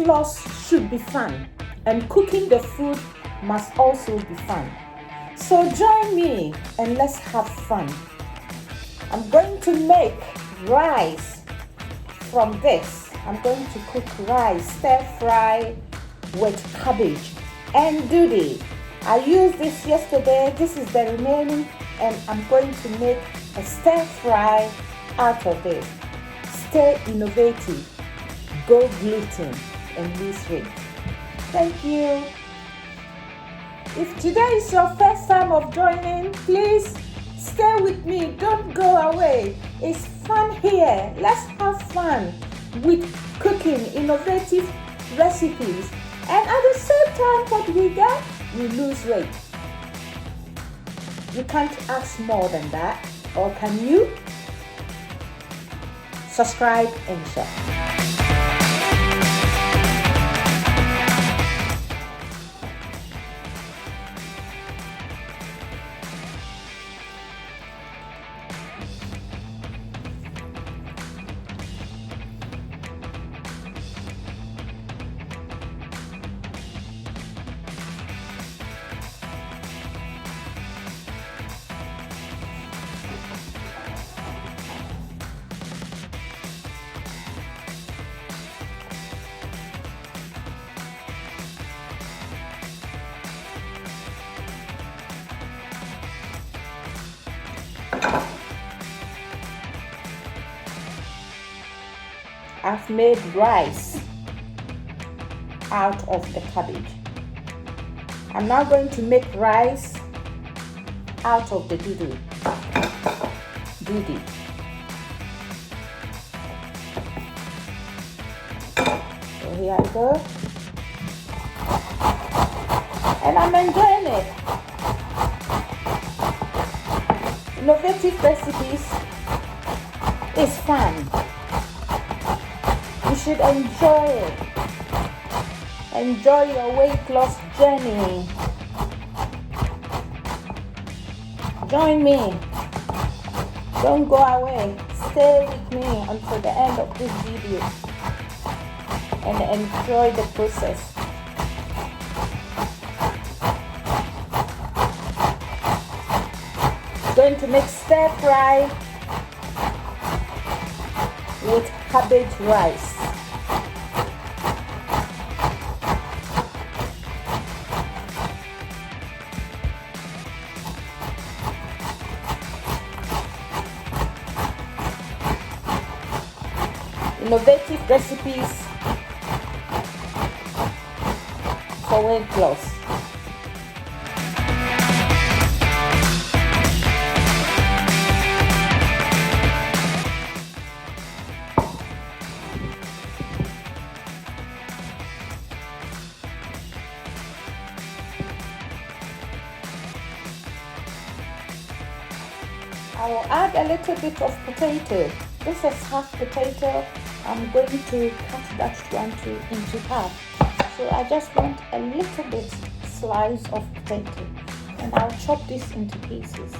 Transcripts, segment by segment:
loss should be fun, and cooking the food must also be fun. So join me and let's have fun. I'm going to make rice from this. I'm going to cook rice, stir fry with cabbage and Dudi. I used this yesterday. This is the remaining, and I'm going to make a stir fry out of this. Stay innovative, go gluten, and lose weight. Thank you. If today is your first time of joining, please stay with me. Don't go away. It's fun here. Let's have fun with cooking innovative recipes. And at the same time, what we get? We lose weight. You can't ask more than that. Or can you? Subscribe and share. I've made rice out of the cabbage. I'm now going to make rice out of the Dudi. So here I go. And I'm enjoying it. Innovative recipes is fun. You should enjoy it. Enjoy your weight loss journey. Join me. Don't go away. Stay with me until the end of this video and enjoy the process. Going to make stir fry with cabbage rice. Innovative recipes for weight loss. I will add a little bit of potato. This is half potato. I'm going to cut that one into half. So I just want a little bit slice of potato, and I'll chop this into pieces.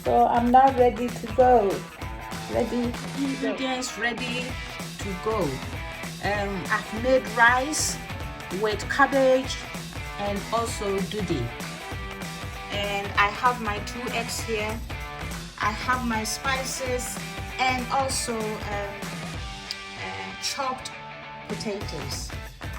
So I'm now ready to go. Ingredients ready to go. I've made rice with cabbage and also Dudi. And I have my 2 eggs here. I have my spices and also chopped potatoes.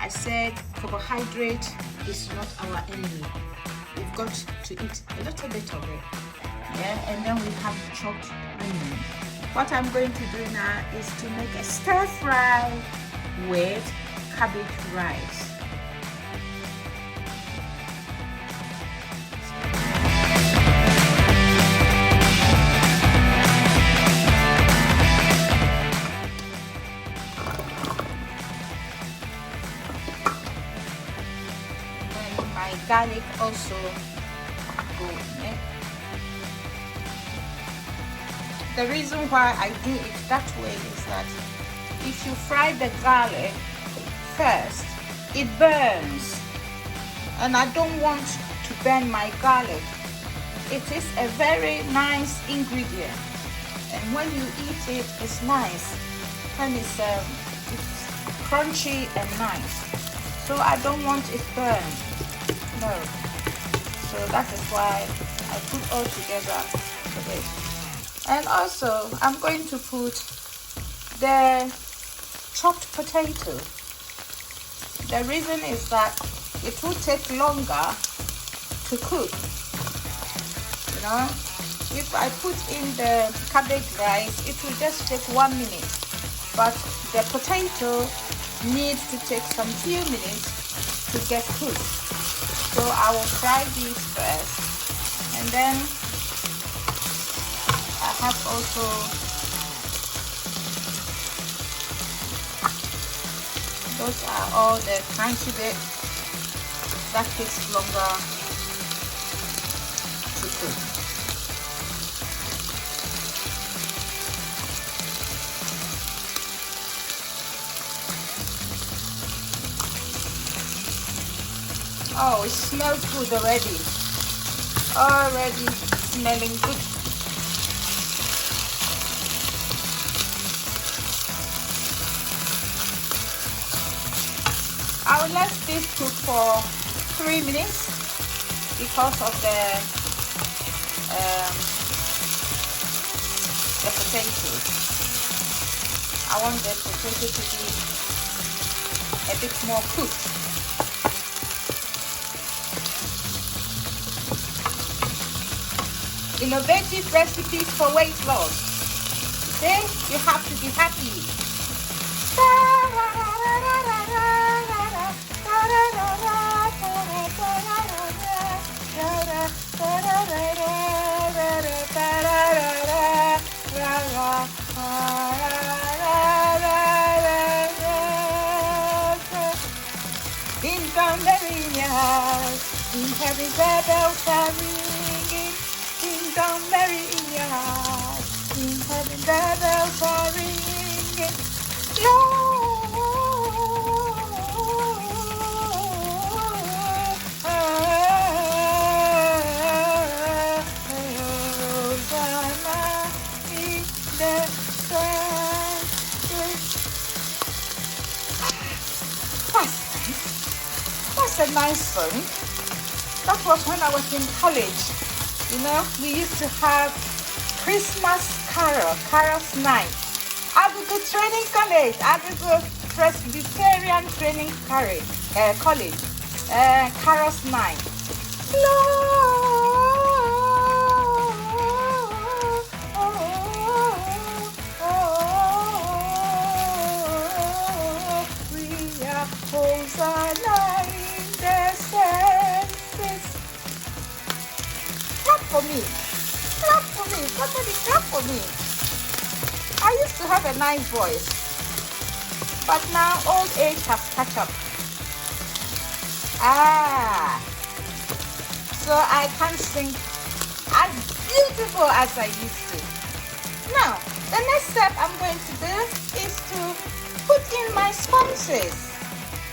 I said carbohydrate is not our enemy. We've got to eat a little bit of it. Yeah, and then we have chopped onion. What I'm going to do now is to make a stir fry with cabbage rice. garlic also go in it. The reason why I do it that way is that if you fry the garlic first, it burns, and I don't want to burn my garlic. It is a very nice ingredient, and when you eat it, it's nice, and it's crunchy and nice. So I don't want it burned. No. So that is why I put all together for this. And also, I'm going to put the chopped potato. The reason is that it will take longer to cook. You know, if I put in the cabbage rice, it will just take 1 minute. But the potato needs to take some few minutes to get cooked. So I will fry these first, and then I have also those are all the crunchy bits that takes longer to cook. Oh, it smells good already. Already smelling good. I will let this cook for 3 minutes because of the potatoes. I want the potato to be a bit more cooked. Innovative recipes for weight loss. Okay, you have to be happy. Ding dong bell in your house, ding heavy bells are ringing. Ding dong bell in your house, ding heavy bells are ringing. That's a nice song. That was when I was in college. You know, we used to have Christmas carols night. Abugo Training College, Abugo Presbyterian Training College, carols night. Hosanna in the senses. Clap for me. Clap for me. Somebody clap for me. I used to have a nice voice, but now old age has catch up. So I can't sing as beautiful as I used to. Now, the next step I'm going to do is to put in my spices.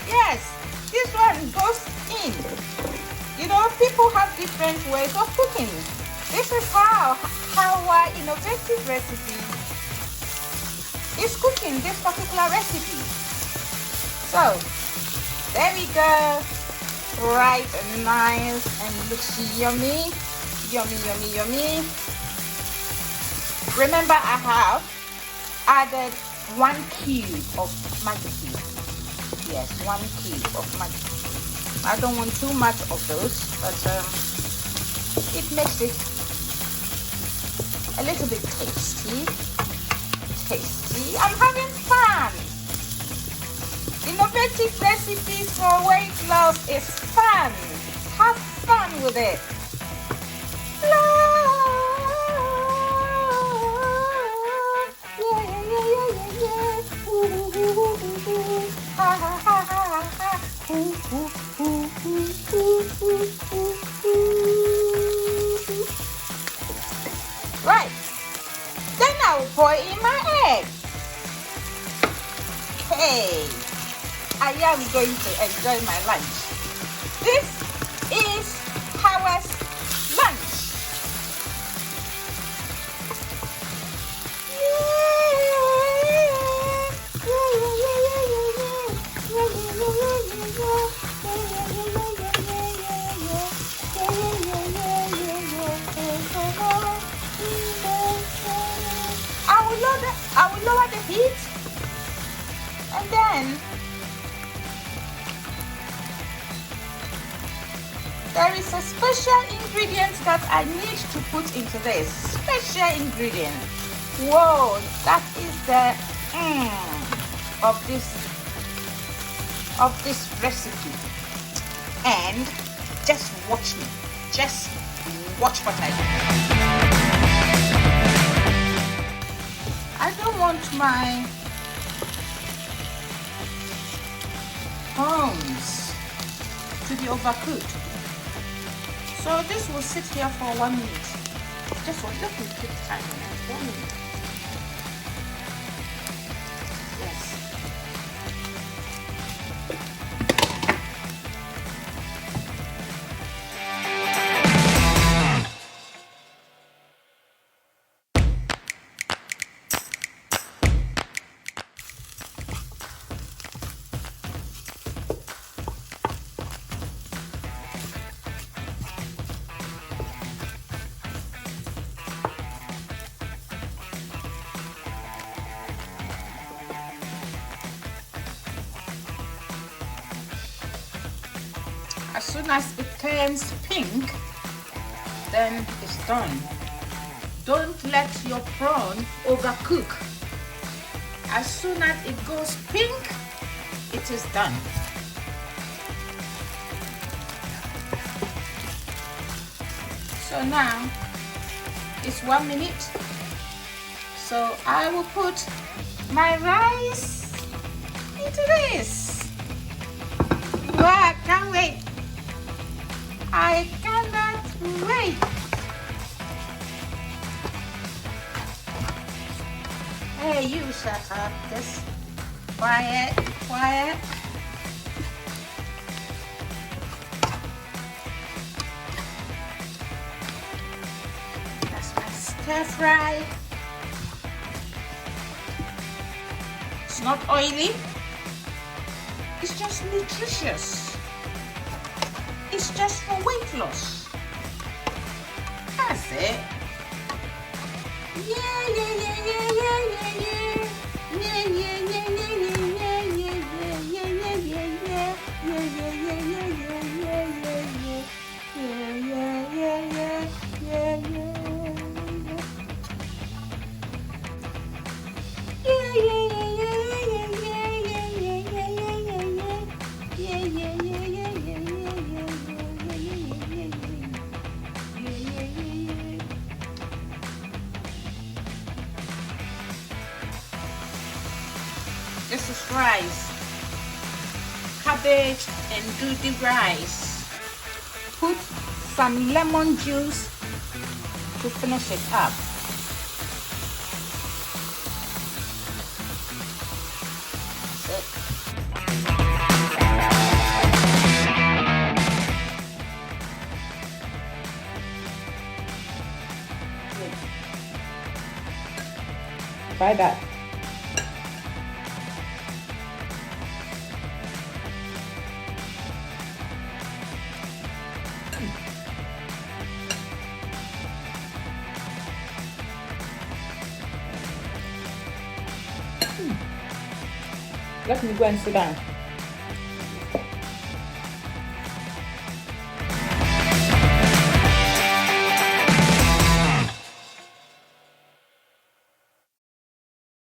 Yes, this one goes in. You know, people have different ways of cooking. This is how our innovative recipe is cooking this particular recipe. So, there we go. Right and nice and looks yummy. Yummy, yummy, yummy. Remember, I have added 1 cube of Maggi cube. Yes, 1 cube of Maggi. I don't want too much of those, but it makes it a little bit tasty. I'm having fun. Innovative recipes for weight loss is fun. Have fun with it. I am going to enjoy my lunch. This is Hawa's lunch. I will lower the heat, and then there is a special ingredient that I need to put into this. Special ingredient. Whoa, that is the of this recipe. And just watch me. Just watch what I do. I don't want my prawns to be overcooked. So this will sit here for 1 minute. Just one, let me take time on it. 1 minute. Yes. As soon as it turns pink, then it's done. Don't let your prawn overcook. As soon as it goes pink, it is done. So now it's 1 minute. So I will put my rice into this. Wow, I can't wait. I cannot wait. Hey, you shut up. Just quiet, quiet. That's my stir fry. It's not oily. It's just nutritious. It's just for weight loss. That's it. Yeah, yeah, yeah, yeah, yeah, yeah, yeah. Yeah, yeah, yeah, yeah, yeah, yeah, yeah, yeah, yeah, yeah, yeah, yeah, This is rice, cabbage and Dudi rice. Put some lemon juice to finish it up. Try that. Let me go and sit down.